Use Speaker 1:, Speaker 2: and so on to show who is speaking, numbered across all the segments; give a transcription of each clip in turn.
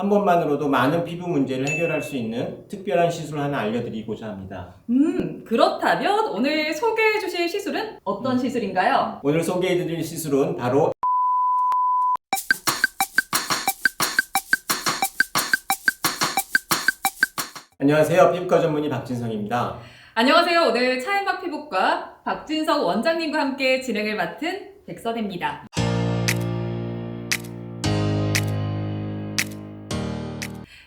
Speaker 1: 한 번만으로도 많은 피부 문제를 해결할 수 있는 특별한 시술 하나 알려드리고자 합니다.
Speaker 2: 그렇다면 오늘 소개해 주실 시술은 어떤 시술인가요?
Speaker 1: 오늘 소개해드릴 시술은 바로 안녕하세요. 피부과 전문의 박진성입니다.
Speaker 2: 안녕하세요. 오늘 차이막 피부과 박진성 원장님과 함께 진행을 맡은 백선혜입니다.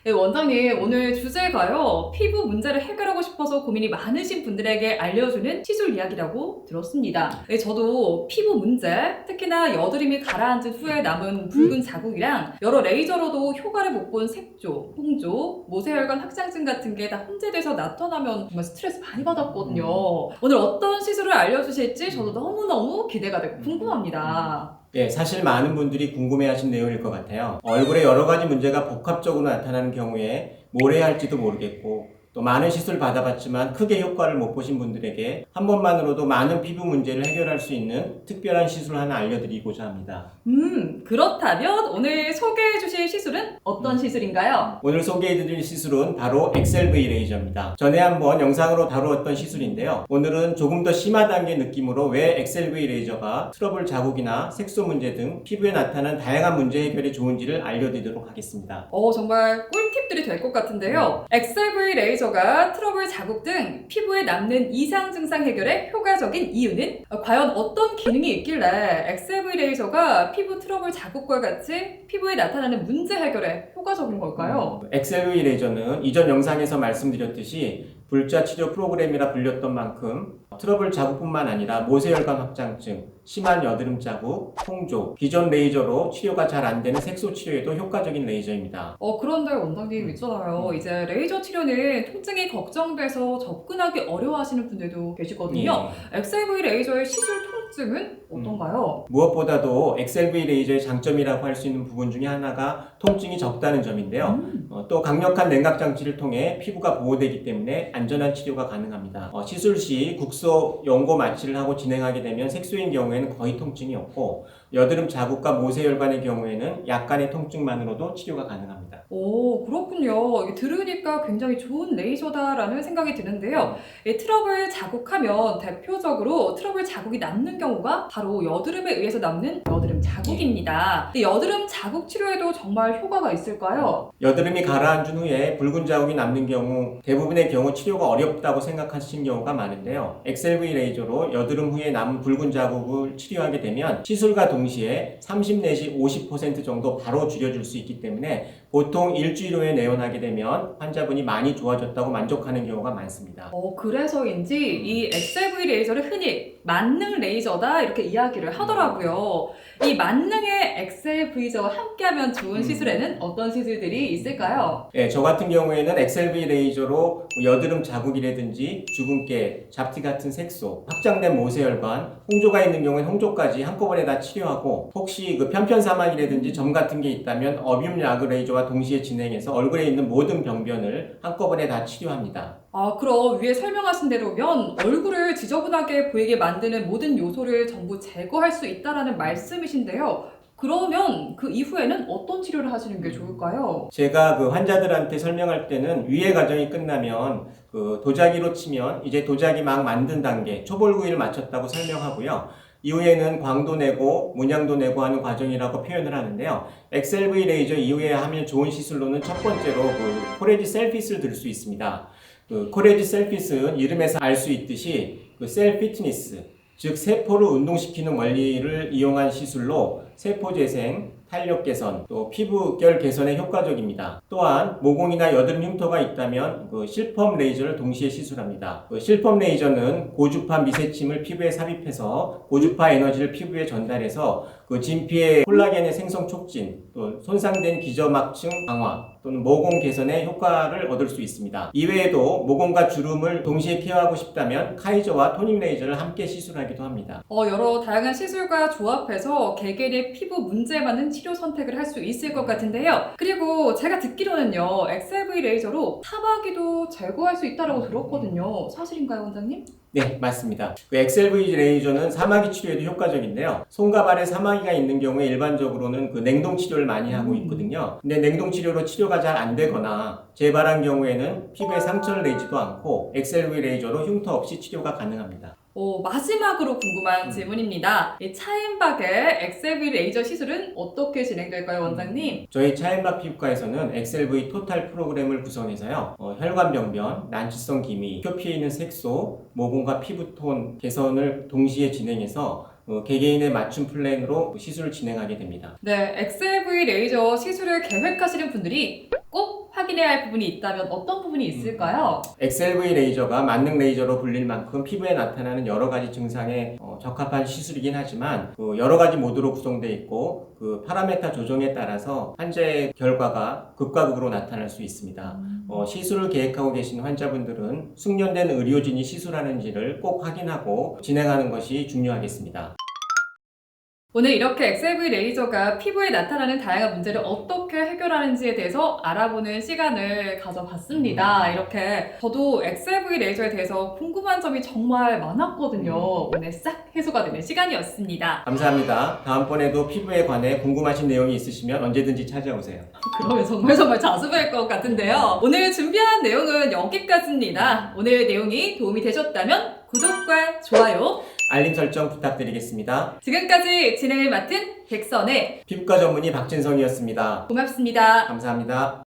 Speaker 2: 네, 원장님, 오늘 주제가요. 피부 문제를 해결하고 싶어서 고민이 많으신 분들에게 알려주는 시술 이야기라고 들었습니다. 네, 저도 피부 문제, 특히나 여드름이 가라앉은 후에 남은 붉은 자국이랑 여러 레이저로도 효과를 못 본 색조, 홍조, 모세혈관 확장증 같은 게 다 혼재돼서 나타나면 정말 스트레스 많이 받았거든요. 오늘 어떤 시술을 알려주실지 저도 너무너무 기대가 되고 궁금합니다.
Speaker 1: 예, 사실 많은 분들이 궁금해하신 내용일 것 같아요. 얼굴에 여러 가지 문제가 복합적으로 나타나는 경우에 뭘 해야 할지도 모르겠고 또 많은 시술 받아봤지만 크게 효과를 못 보신 분들에게 한 번만으로도 많은 피부 문제를 해결할 수 있는 특별한 시술 하나 알려드리고자 합니다.
Speaker 2: 그렇다면 오늘 소개해 주실 시술은 어떤 시술인가요?
Speaker 1: 오늘 소개해드릴 시술은 바로 XLV 레이저입니다. 전에 한번 영상으로 다루었던 시술인데요. 오늘은 조금 더 심화 단계 느낌으로 왜 XLV 레이저가 트러블 자국이나 색소 문제 등 피부에 나타난 다양한 문제 해결에 좋은지를 알려드리도록 하겠습니다.
Speaker 2: 정말 꿀팁들이 될 것 같은데요. XLV 레이저가 트러블 자국 등 피부에 남는 이상 증상 해결에 효과적인 이유는 과연 어떤 기능이 있길래 XLV 레이저가 피부 트러블 자국과 같이 피부에 나타나는 문제 해결에 효과적인 걸까요?
Speaker 1: XLV 레이저는 이전 영상에서 말씀드렸듯이 불자 치료 프로그램이라 불렸던 만큼 트러블 자국뿐만 아니라 모세혈관 확장증, 심한 여드름 자국, 홍조, 기존 레이저로 치료가 잘 안 되는 색소 치료에도 효과적인 레이저입니다.
Speaker 2: 그런데 원장님 있잖아요. 이제 레이저 치료는 통증이 걱정돼서 접근하기 어려워하시는 분들도 계시거든요. XLV 레이저의 시술 통증은 어떤가요?
Speaker 1: 무엇보다도 XLV 레이저의 장점이라고 할 수 있는 부분 중에 하나가 통증이 적다는 점인데요. 또 강력한 냉각 장치를 통해 피부가 보호되기 때문에 안전한 치료가 가능합니다. 시술 시 국소 연고 마취를 하고 진행하게 되면 색소인 경우에는 거의 통증이 없고 여드름 자국과 모세혈관의 경우에는 약간의 통증만으로도 치료가 가능합니다.
Speaker 2: 그렇군요. 이게 들으니까 굉장히 좋은 레이저다라는 생각이 드는데요. 이 트러블 자국하면 대표적으로 트러블 자국이 남는 경우가 바로 여드름에 의해서 남는 여드름 자국입니다. 이 여드름 자국 치료에도 정말 효과가 있을까요?
Speaker 1: 여드름이 가라앉은 후에 붉은 자국이 남는 경우 대부분의 경우 치료가 어렵다고 생각하시는 경우가 많은데요. XLV 레이저로 여드름 후에 남은 붉은 자국을 치료하게 되면 시술과 동시에 30 내지 50% 정도 바로 줄여줄 수 있기 때문에 보통 일주일 후에 내원하게 되면 환자분이 많이 좋아졌다고 만족하는 경우가 많습니다.
Speaker 2: 그래서인지 이 XLV 레이저를 흔히 만능 레이저다 이렇게 이야기를 하더라고요. 이 만능의 XLV저와 함께하면 좋은 시술에는 어떤 시술들이 있을까요?
Speaker 1: 네, 저 같은 경우에는 XLV 레이저로 여드름 자국이라든지 주근깨, 잡티 같은 색소, 확장된 모세혈관, 홍조가 있는 경우에는 홍조까지 한꺼번에 다 치료하고 혹시 그 편편사막이라든지 점 같은 게 있다면 어뷸 야그 레이저와 동시에 진행해서 얼굴에 있는 모든 병변을 한꺼번에 다 치료합니다.
Speaker 2: 그럼 위에 설명하신 대로면 얼굴을 지저분하게 보이게 만드는 모든 요소를 전부 제거할 수 있다는 말씀이신데요. 그러면 그 이후에는 어떤 치료를 하시는 게 좋을까요?
Speaker 1: 제가 그 환자들한테 설명할 때는 위해 과정이 끝나면 그 도자기로 치면 이제 도자기 막 만든 단계, 초벌구이를 마쳤다고 설명하고요. 이후에는 광도 내고 문양도 내고 하는 과정이라고 표현을 하는데요. XLV 레이저 이후에 하면 좋은 시술로는 첫 번째로 그 코레지 셀핏을 들 수 있습니다. 그 코레지 셀핏은 이름에서 알 수 있듯이 그 셀 피트니스, 즉 세포를 운동시키는 원리를 이용한 시술로 세포 재생, 탄력 개선, 또 피부결 개선에 효과적입니다. 또한 모공이나 여드름 흉터가 있다면 그 실펌 레이저를 동시에 시술합니다. 그 실펌 레이저는 고주파 미세침을 피부에 삽입해서 고주파 에너지를 피부에 전달해서 그 진피의 콜라겐의 생성 촉진, 또 손상된 기저막층 강화 또는 모공 개선에 효과를 얻을 수 있습니다. 이외에도 모공과 주름을 동시에 케어하고 싶다면 카이저와 토닝 레이저를 함께 시술하기도 합니다.
Speaker 2: 여러 다양한 시술과 조합해서 개개인의 피부 문제에 맞는 치료 선택을 할 수 있을 것 같은데요. 그리고 제가 듣기로는요, XLV 레이저로 타마귀도 제거할 수 있다고 들었거든요. 사실인가요, 원장님?
Speaker 1: 네, 맞습니다. 그 엑셀V 레이저는 사마귀 치료에도 효과적인데요. 손과 발에 사마귀가 있는 경우에 일반적으로는 그 냉동 치료를 많이 하고 있거든요. 근데 냉동 치료로 치료가 잘 안 되거나 재발한 경우에는 피부에 상처를 내지도 않고 엑셀V 레이저로 흉터 없이 치료가 가능합니다.
Speaker 2: 마지막으로 궁금한 질문입니다. 이 차인박의 엑셀V 레이저 시술은 어떻게 진행될까요, 원장님?
Speaker 1: 저희 차인박 피부과에서는 엑셀V 토탈 프로그램을 구성해서요. 혈관병변, 난치성 기미, 표피에 있는 색소, 모공과 피부톤 개선을 동시에 진행해서 개개인의 맞춤 플랜으로 시술을 진행하게 됩니다.
Speaker 2: 네, 엑셀V 레이저 시술을 계획하시는 분들이 꼭 확인해야 할 부분이 있다면 어떤 부분이 있을까요?
Speaker 1: 엑셀V 레이저가 만능 레이저로 불릴 만큼 피부에 나타나는 여러 가지 증상에 적합한 시술이긴 하지만 여러 가지 모드로 구성되어 있고 그 파라메타 조정에 따라서 환자의 결과가 극과 극으로 나타날 수 있습니다. 시술을 계획하고 계신 환자분들은 숙련된 의료진이 시술하는지를 꼭 확인하고 진행하는 것이 중요하겠습니다.
Speaker 2: 오늘 이렇게 엑셀V 레이저가 피부에 나타나는 다양한 문제를 어떻게 해결하는지에 대해서 알아보는 시간을 가져봤습니다. 이렇게 저도 엑셀V 레이저에 대해서 궁금한 점이 정말 많았거든요. 오늘 싹 해소가 되는 시간이었습니다.
Speaker 1: 감사합니다. 다음번에도 피부에 관해 궁금하신 내용이 있으시면 언제든지 찾아오세요.
Speaker 2: 그러면 정말 자주 뵐 것 같은데요. 오늘 준비한 내용은 여기까지입니다. 오늘 내용이 도움이 되셨다면 구독과 좋아요,
Speaker 1: 알림 설정 부탁드리겠습니다.
Speaker 2: 지금까지 진행을 맡은 백선의
Speaker 1: 피부과 전문의 박진성이었습니다.
Speaker 2: 고맙습니다.
Speaker 1: 감사합니다.